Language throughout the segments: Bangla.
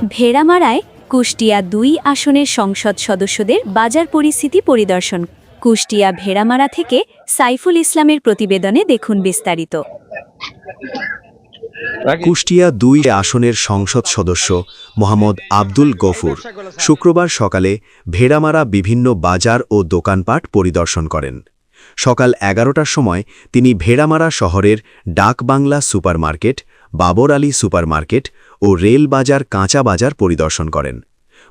ভেড়ামারায় কুষ্টিয়া ২ আসনের সংসদ সদস্যদের বাজার পরিস্থিতি পরিদর্শন। কুষ্টিয়া ভেড়ামারা থেকে সাইফুল ইসলামের প্রতিবেদনে দেখুন বিস্তারিত। কুষ্টিয়া ২ আসনের সংসদ সদস্য মোহাম্মদ আব্দুল গফুর শুক্রবার সকালে ভেড়ামারা বিভিন্ন বাজার ও দোকানপাট পরিদর্শন করেন। সকাল ১১টার সময় তিনি ভেড়ামারা শহরের ডাকবাংলা সুপারমার্কেট, বাবর আলী সুপারমার্কেট ও রেল বাজার কাঁচা বাজার পরিদর্শন করেন।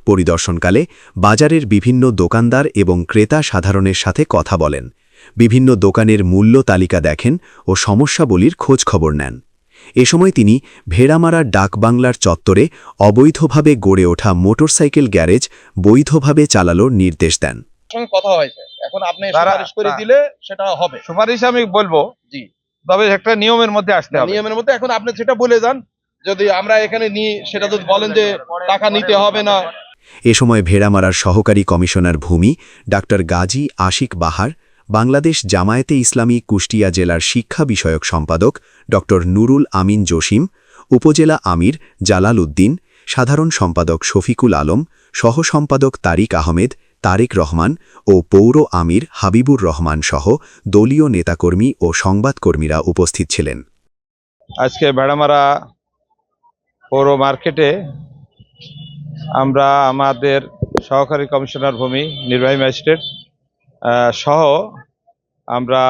পরিদর্শনকালে বাজারের বিভিন্ন দোকানদার এবং ক্রেতা সাধারণের সাথে কথা বলেন, বিভিন্ন দোকানের মূল্য তালিকা দেখেন ও সমস্যাবলীর খোঁজখবর নেন। এ সময় তিনি ভেড়ামারার ডাকবাংলার চত্বরে অবৈধভাবে গড়ে ওঠা মোটরসাইকেল গ্যারেজ বৈধভাবে চালানোর নির্দেশ দেন। কথা হয়েছে, এখন আপনি সুপারিশ করে দিলে সেটা হবে। সুপারিশ আমি বলবো, জি, তবে একটা নিয়মের মধ্যে আসতে হবে। নিয়মের মধ্যে এখন আপনি সেটা বলে যান, যদি আমরা এখানে নিই সেটা যদি বলেন যে টাকা নিতে হবে না। এ সময় ভেড়ামারার সহকারী কমিশনার ভূমি ডাক্তার গাজী আশিক বাহার, বাংলাদেশ জামায়াতে ইসলামী কুষ্টিয়া জেলার শিক্ষা বিষয়ক সম্পাদক ডক্টর নুরুল আমিন জসিম, উপজেলা আমির জালাল উদ্দিন, সাধারণ সম্পাদক শফিকুল আলম, সহ সম্পাদক তারিক আহমেদ, তারেক রহমান ও পৌর আমির হাবিবুর রহমান সহ দলীয় নেতাকর্মী ও সংবাদকর্মীরা উপস্থিত ছিলেন। আজকে ভেড়ামারা পৌর মার্কেটে আমরা আমাদের সহকারী কমিশনার ভূমি, নির্বাহী ম্যাজিস্ট্রেট সহ আমরা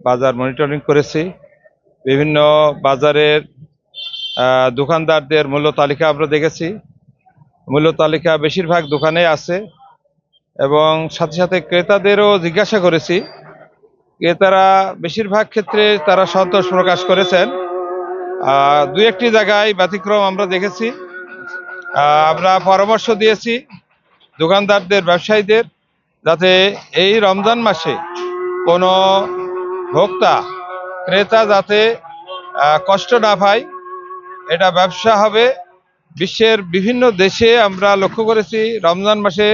বাজার মনিটরিং করেছি। বিভিন্ন বাজারের দোকানদারদের মূল্য তালিকা আমরা দেখেছি। মূল্য তালিকা বেশিরভাগ দোকানে আছে এবং সাথে সাথে ক্রেতাদেরও জিজ্ঞাসা করেছি। ক্রেতারা বেশিরভাগ ক্ষেত্রে তারা সন্তোষ প্রকাশ করেছেন। দু একটি জায়গায় ব্যতিক্রম আমরা দেখেছি। আমরা পরামর্শ দিয়েছি দোকানদারদের, ব্যবসায়ীদের, যাতে এই রমজান মাসে কোনো ভোক্তা ক্রেতা যাতে কষ্ট না পায়। এটা ব্যবসা হবে। বিশ্বের বিভিন্ন দেশে আমরা লক্ষ্য করেছি রমজান মাসে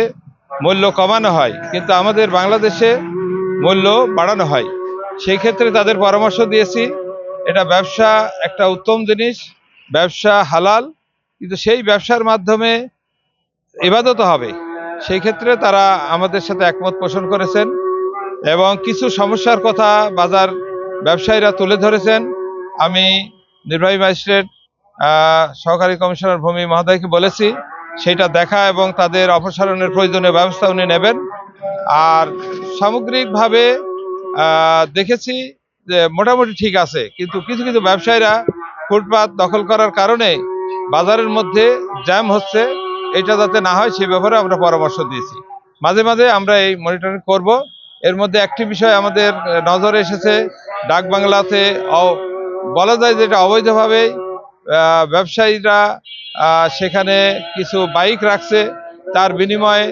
মূল্য কমানো হয়, কিন্তু আমাদের বাংলাদেশে মূল্য বাড়ানো হয়। সেই ক্ষেত্রে তাদের পরামর্শ দিয়েছি, এটা ব্যবসা একটা উত্তম জিনিস, ব্যবসা হালাল, কিন্তু সেই ব্যবসার মাধ্যমে ইবাদত হবে। সেই ক্ষেত্রে তারা আমাদের সাথে একমত পোষণ করেছেন এবং কিছু সমস্যার কথা বাজার ব্যবসায়ীরা তুলে ধরেছেন। আমি নির্বাহী ম্যাজিস্ট্রেট সহকারী কমিশনার ভূমি মহোদয়কে বলেছি সেটা দেখা এবং তাদের অপসারণের প্রয়োজনীয় ব্যবস্থা উনি নেবেন। আর সামগ্রিকভাবে দেখেছি যে মোটামুটি ঠিক আছে, কিন্তু কিছু কিছু ব্যবসায়ীরা ফুটপাত দখল করার কারণে বাজারের মধ্যে জ্যাম হচ্ছে। এটা যাতে না হয় সে ব্যাপারে আমরা পরামর্শ দিয়েছি। মাঝে মাঝে আমরা এই মনিটরিং করব। এর মধ্যে একটি বিষয় আমাদের নজরে এসেছে, ডাকবাংলাতে বলা যায় যে এটা অবৈধভাবে ব্যবসায়ীরা সেখানে কিছু বাইক রাখছে, তার বিনিময়ে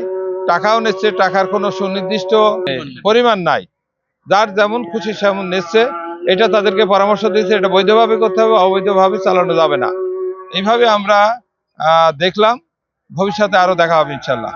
টাকাও নিচ্ছে, টাকার কোনো সুনির্দিষ্ট পরিমাণ নাই, যার যেমন খুশি সেমন নিচ্ছে। এটা তাদেরকে পরামর্শ দিয়েছে, এটা বৈধভাবে করতে হবে, অবৈধভাবে চালানো যাবে না। এইভাবে আমরা দেখলাম, ভবিষ্যতে আরো দেখা হবে ইনশাল্লাহ।